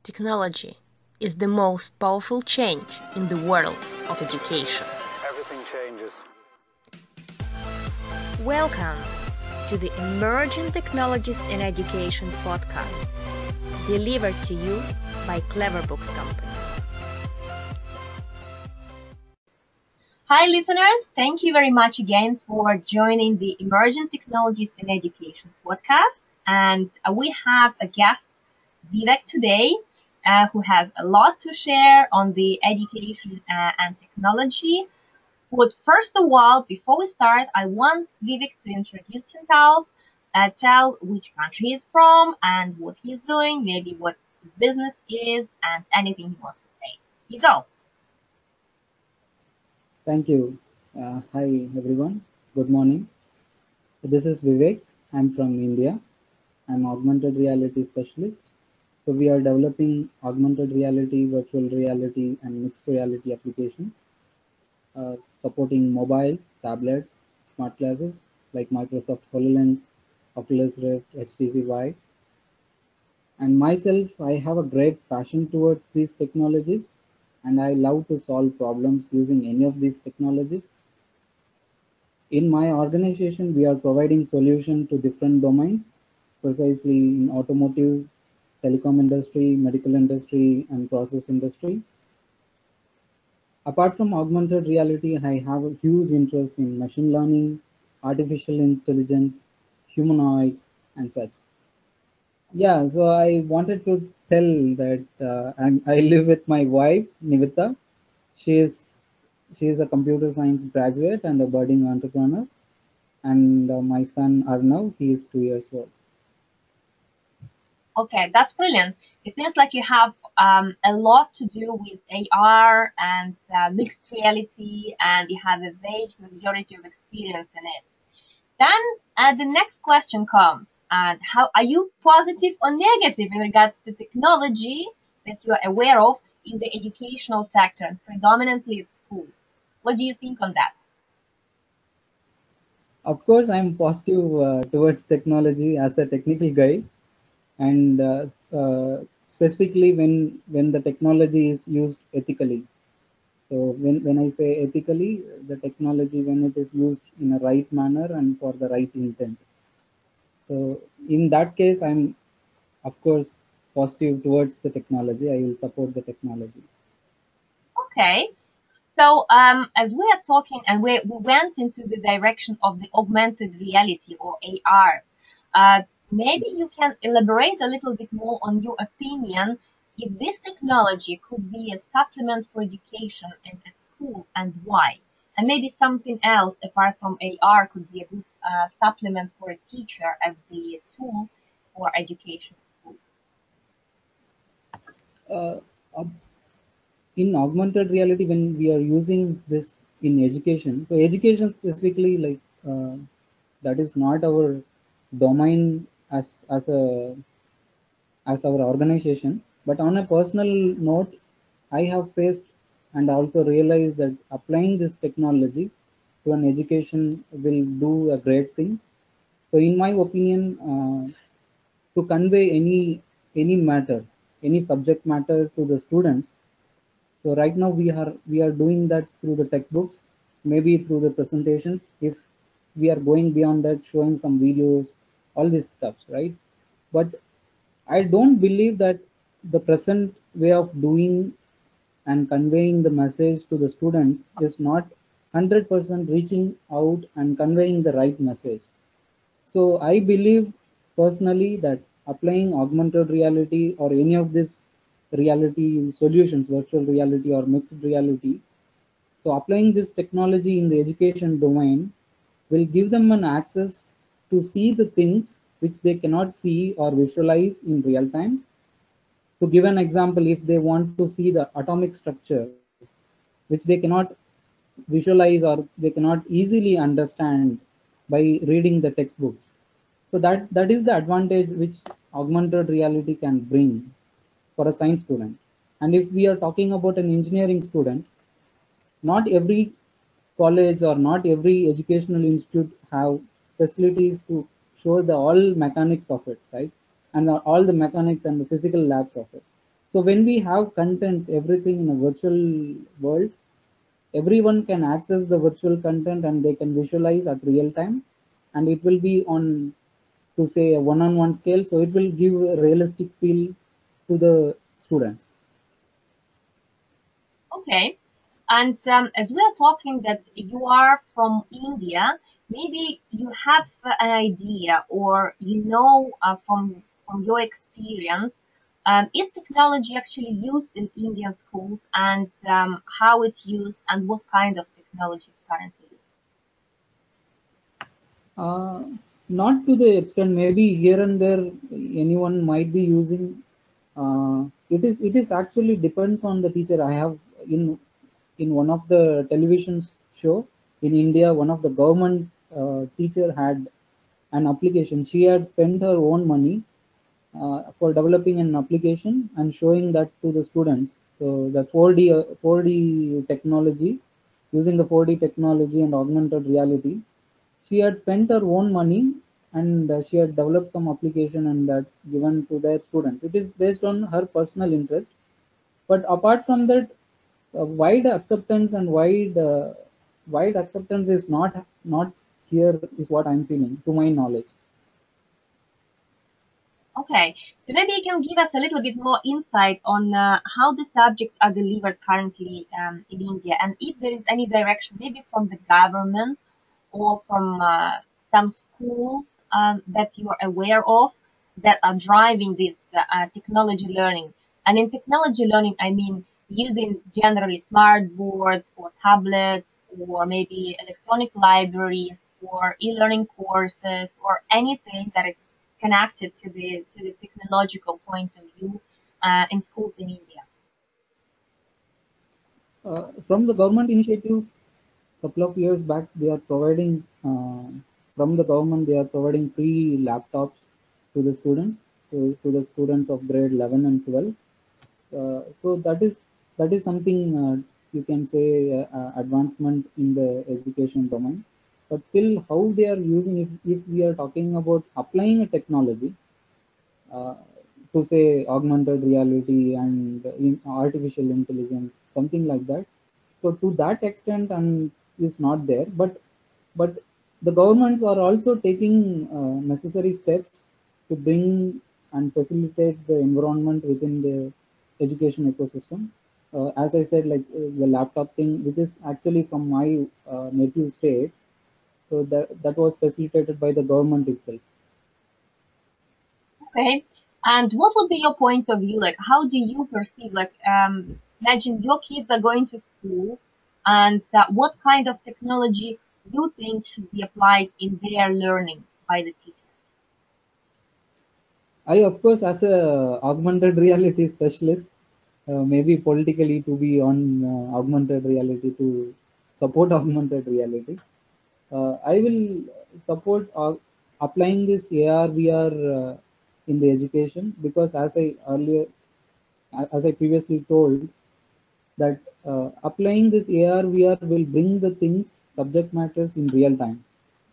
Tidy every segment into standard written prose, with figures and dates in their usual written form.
Technology is the most powerful change in the world of education. Everything changes. Welcome to the Emerging Technologies in Education podcast, delivered to you by Clever Books Company. Hi listeners, thank you very much again for joining the Emerging Technologies in Education podcast. And we have a guest, Vivek, today, who has a lot to share on the education and technology. But first of all, before we start, I want Vivek to introduce himself, tell which country he's from and what he's doing, maybe what his business is, and anything he wants to say. You go. Thank you. Hi everyone. Good morning. This is Vivek. I'm from India. I'm augmented reality specialist. So we are developing augmented reality, virtual reality, and mixed reality applications, supporting mobiles, tablets, smart glasses like Microsoft Hololens, Oculus Rift, HTC Vive. And myself, I have a great passion towards these technologies, and I love to solve problems using any of these technologies. In my organization, we are providing solutions to different domains, precisely in automotive, telecom industry, medical industry, and process industry. Apart from augmented reality, I have a huge interest in machine learning, artificial intelligence, humanoids, and such. Yeah, so I wanted to tell that I live with my wife, Nivita. She is she is a computer science graduate and a budding entrepreneur. And my son Arnav, he is 2 years old. Okay, that's brilliant. It seems like you have a lot to do with AR and mixed reality, and you have a vast majority of experience in it. Then the next question comes, and how are you positive or negative in regards to technology that you are aware of in the educational sector, and predominantly at schools? What do you think on that? Of course, I'm positive towards technology as a technical guy, and specifically when the technology is used ethically. So when I say ethically, the technology when it is used in a right manner and for the right intent. So in that case, I'm of course positive towards the technology. I will support the technology. Okay. So, as we are talking and we went into the direction of the augmented reality or AR, maybe you can elaborate a little bit more on your opinion if this technology could be a supplement for education and at school and why. And maybe something else apart from AR could be a good supplement for a teacher as the tool for education. Uh, in augmented reality, when we are using this in education, so education specifically, like that is not our domain as our organization. But on a personal note, I have faced and also realized that applying this technology to an education will do a great things. So, in my opinion, to convey any matter, any subject matter to the students. So right now we are doing that through the textbooks, maybe through the presentations. If we are going beyond that, showing some videos, all this stuff, right? But I don't believe that the present way of doing and conveying the message to the students is not 100% reaching out and conveying the right message. So I believe personally that applying augmented reality or any of these reality solutions, virtual reality or mixed reality, so applying this technology in the education domain will give them an access to see the things which they cannot see or visualize in real time. To give an example, if they want to see the atomic structure, which they cannot visualize or they cannot easily understand by reading the textbooks. So that is the advantage which augmented reality can bring for a science student. And if we are talking about an engineering student, not every college or not every educational institute have facilities to show the all mechanics of it, right? And all the mechanics and the physical labs of it. So when we have contents, everything in a virtual world, everyone can access the virtual content and they can visualize at real time, and it will be on, to say, a one-on-one scale, so it will give a realistic feel to the students. Okay. And as we are talking that you are from India, maybe you have an idea or from your experience, is technology actually used in Indian schools and how it's used and what kind of technology is currently used? uh, Not to the extent, maybe here and there anyone might be using. It is actually depends on the teacher. I have in in one of the television show in India, one of the government teacher had an application. She had spent her own money for developing an application and showing that to the students. So the 4D technology, using the 4D technology and augmented reality, she had spent her own money, and she had developed some application and that given to their students. It is based on her personal interest, but apart from that, wide acceptance and wide acceptance is not here, is what I'm feeling, to my knowledge. Okay, so maybe you can give us a little bit more insight on how the subjects are delivered currently in India, and if there is any direction, maybe from the government or from some schools that you are aware of that are driving this technology learning. And in technology learning, I mean using generally smart boards or tablets or maybe electronic libraries or e-learning courses or anything that is connected to the technological point of view in schools in India. From the government initiative, couple of years back, they are providing, from the government they are providing free laptops to the students, to the students of grade 11 and 12. So that is something, you can say, advancement in the education domain. But still, how they are using, if we are talking about applying a technology, uh, to say augmented reality and artificial intelligence, something like that. So to that extent, and is not there, but the governments are also taking necessary steps to bring and facilitate the environment within the education ecosystem. As I said, like the laptop thing, which is actually from my native state, so that was facilitated by the government itself. Okay. And what would be your point of view? Like, how do you perceive, like, imagine your kids are going to school and what kind of technology you think should be applied in their learning by the teacher? I, of course, as a augmented reality specialist, maybe politically to be on augmented reality, to support augmented reality, I will support applying this AR VR in the education, because as I previously told, that applying this AR VR will bring the things, subject matters in real time.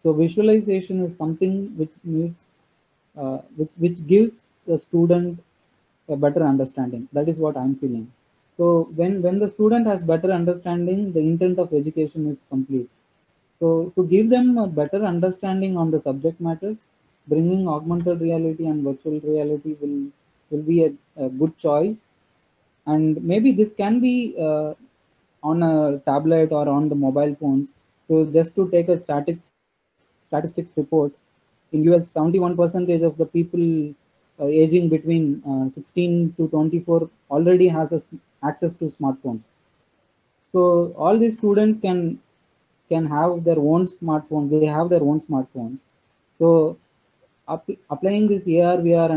So visualization is something which needs, which gives the student a better understanding. That is what I'm feeling. So when the student has better understanding, the intent of education is complete. So to give them a better understanding on the subject matters, bringing augmented reality and virtual reality will be a good choice. And maybe this can be on a tablet or on the mobile phones. So just to take a statistics report, in US 71 percentage of the people aging between 16 to 24 already has access to smartphones. So all these students can have their own smartphone. They have their own smartphones. So applying this AR VR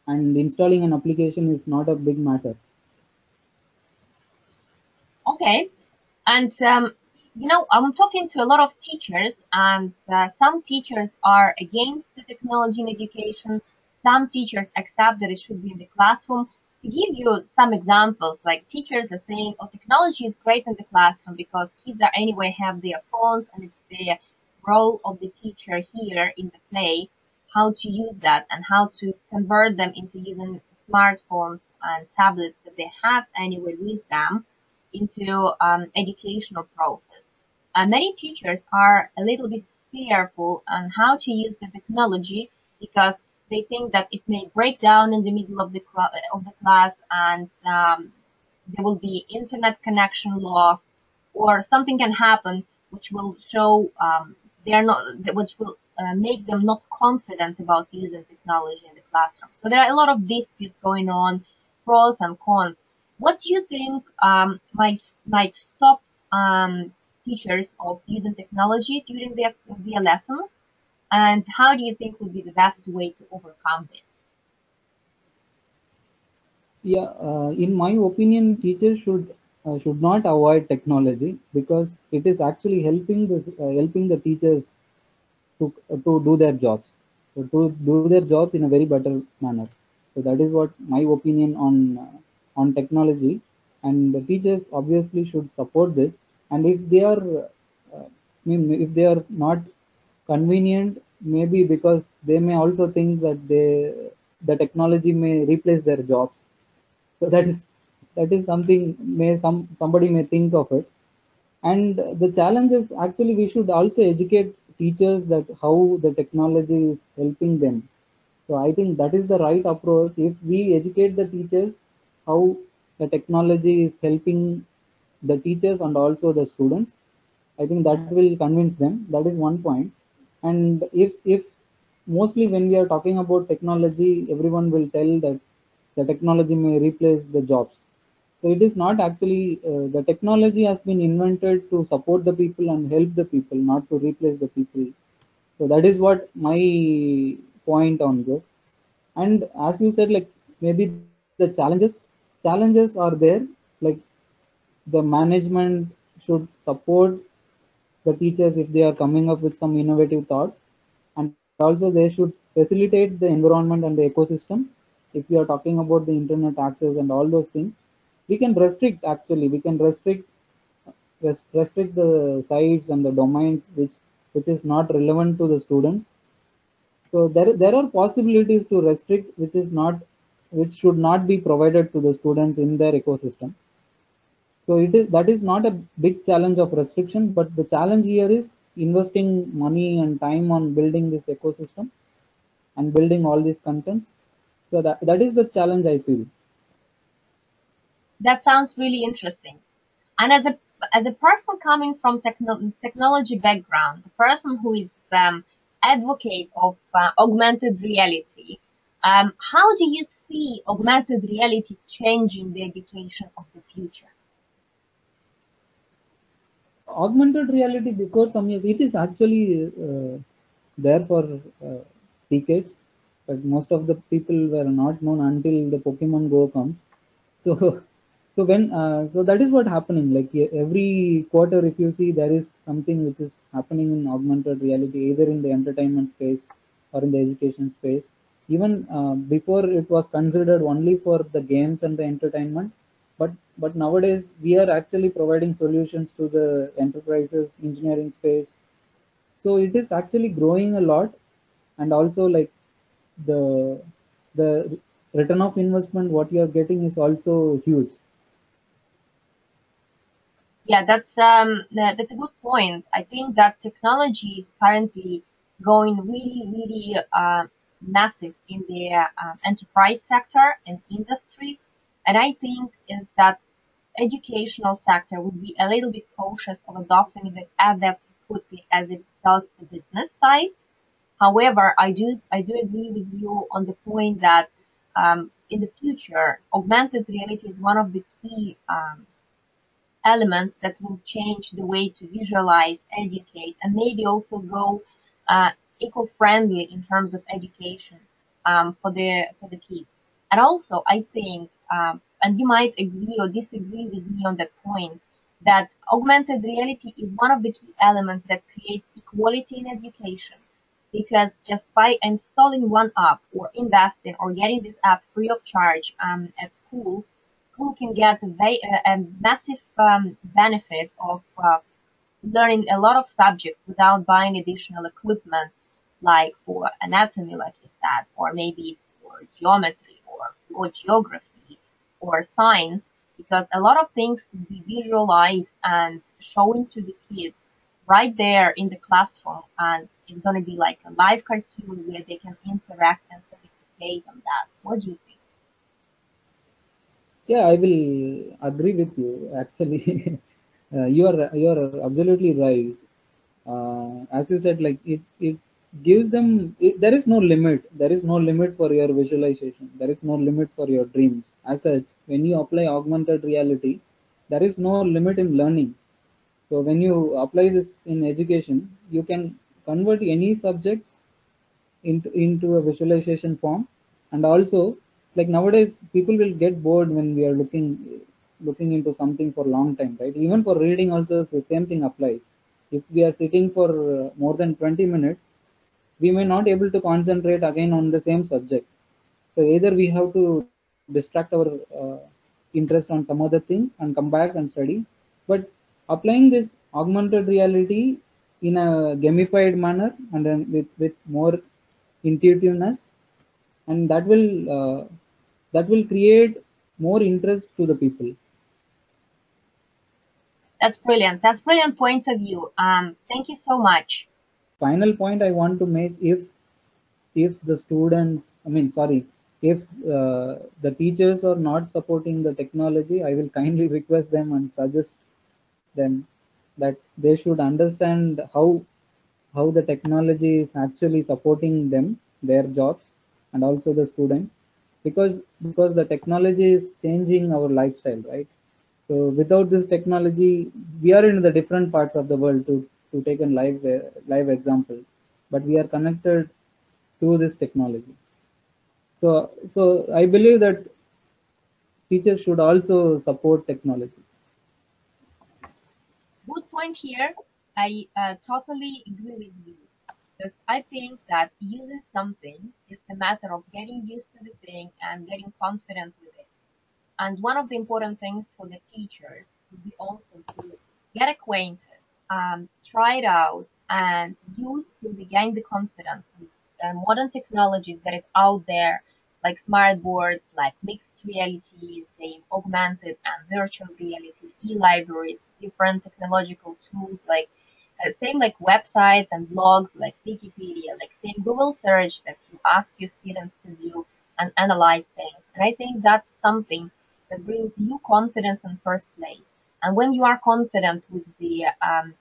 and installing an application is not a big matter. Okay. And I'm talking to a lot of teachers, and some teachers are against the technology in education. Some teachers accept that it should be in the classroom. To give you some examples, like teachers are saying, "Oh, technology is great in the classroom because kids are anyway have their phones, and it's the role of the teacher here in the play how to use that and how to convert them into using smartphones and tablets that they have anyway with them into educational process. Many teachers are a little bit fearful on how to use the technology because they think that it may break down in the middle of of the class and there will be internet connection loss or something can happen which will show they are not which will make them not confident about using technology in the classroom. So there are a lot of disputes going on, pros and cons. What do you think might stop teachers of using technology during their lesson? And how do you think would be the best way to overcome this? Yeah, in my opinion, teachers should not avoid technology because it is actually helping the teachers to do their jobs, to do their jobs in a very better manner. So that is what my opinion on technology, and the teachers obviously should support this. And if they are, if they are not convenient, maybe because they may also think that the technology may replace their jobs. So that is something somebody may think of it. And the challenge is actually we should also educate teachers that how the technology is helping them. So I think that is the right approach. If we educate the teachers how the technology is helping the teachers and also the students, I think that will convince them. That is one point. And if mostly when we are talking about technology, everyone will tell that the technology may replace the jobs. So it is not actually, the technology has been invented to support the people and help the people, not to replace the people. So that is what my point on this. And as you said, like, maybe the challenges are there. Like, the management should support the teachers if they are coming up with some innovative thoughts, and also they should facilitate the environment and the ecosystem. If we are talking about the internet access and all those things, we can restrict, actually we can restrict the sites and the domains which is not relevant to the students. So there are possibilities to restrict which should not be provided to the students in their ecosystem. So it is that is not a big challenge of restriction, but the challenge here is investing money and time on building this ecosystem and building all these contents. So that is the challenge I feel. That sounds really interesting. And as a person coming from technology background, the person who is advocate of augmented reality, how do you see augmented reality changing the education of the future? Augmented reality, before some years, it is actually there for decades, but most of the people were not known until the Pokemon Go comes. So so that is what happening. Like, every quarter, if you see, there is something which is happening in augmented reality, either in the entertainment space or in the education space. Even before, it was considered only for the games and the entertainment, but nowadays we are actually providing solutions to the enterprises engineering space. So it is actually growing a lot. And also, like, the the return of investment what you are getting is also huge. Yeah, that's a good point. I think that technology is currently going really massive in the enterprise sector and industry, and I think is that educational sector would be a little bit cautious of adopting it as that quickly as it does the business side. However, I do agree with you on the point that in the future, augmented reality is one of the key elements that will change the way to visualize, educate, and maybe also go uh, eco-friendly in terms of education for the kids. And also, I think, and you might agree or disagree with me on that point, that augmented reality is one of the key elements that creates equality in education. Because just by installing one app or investing or getting this app free of charge at school, who can get a massive benefit of learning a lot of subjects without buying additional equipment, like for anatomy, like you said, or maybe for geometry or geography or science, because a lot of things can be visualized and shown to the kids right there in the classroom, and it's going to be like a live cartoon where they can interact and participate on that. What do you think? Yeah, I will agree with you. Actually, you are absolutely right. As you said, like it gives them. There is no limit. There is no limit for your visualization. There is no limit for your dreams. As such, when you apply augmented reality, there is no limit in learning. So when you apply this in education, you can convert any subjects into a visualization form. And also, like nowadays people will get bored when we are looking into something for a long time, right? Even for reading also the same thing applies. If we are sitting for more than 20 minutes, we may not able to concentrate again on the same subject. So either we have to distract our interest on some other things and come back and study. But applying this augmented reality in a gamified manner and then with more intuitiveness, and that will create more interest to the people. That's brilliant. That's brilliant point of view. Thank you so much. Final point I want to make, if the students, I mean, sorry, if the teachers are not supporting the technology, I will kindly request them and suggest them that they should understand how the technology is actually supporting them, their jobs, and also the student, because the technology is changing our lifestyle, right? So without this technology, we are in the different parts of the world, to take a live example, but we are connected through this technology. So I believe that teachers should also support technology. Good point here. I totally agree with you. Because I think that using something is a matter of getting used to the thing and getting confident with it. And one of the important things for the teachers would be also to get acquainted, try it out, and use to regain the confidence with modern technologies that is out there, like smart boards, like mixed reality, same augmented and virtual reality, e-libraries, different technological tools, like same like websites and blogs like Wikipedia, like same Google search that you ask your students to do and analyze things. And I think that's something that brings you confidence in first place. And when you are confident with the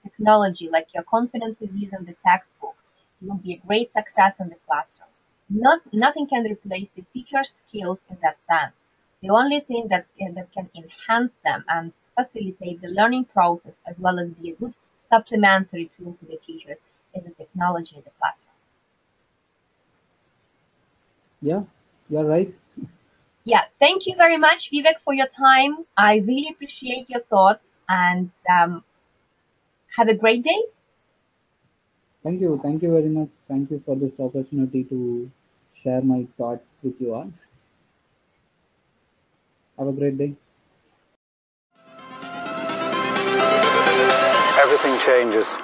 technology, like you're confident with using the textbook, you will be a great success in the classroom. Nothing can replace the teacher's skills in that sense. The only thing that can enhance them and facilitate the learning process as well as be a good supplementary tool for the teachers is the technology in the classroom. Yeah, you're right. Yeah, thank you very much, Vivek, for your time. I really appreciate your thoughts and have a great day. Thank you very much. Thank you for this opportunity to share my thoughts with you all. Have a great day. Everything changes.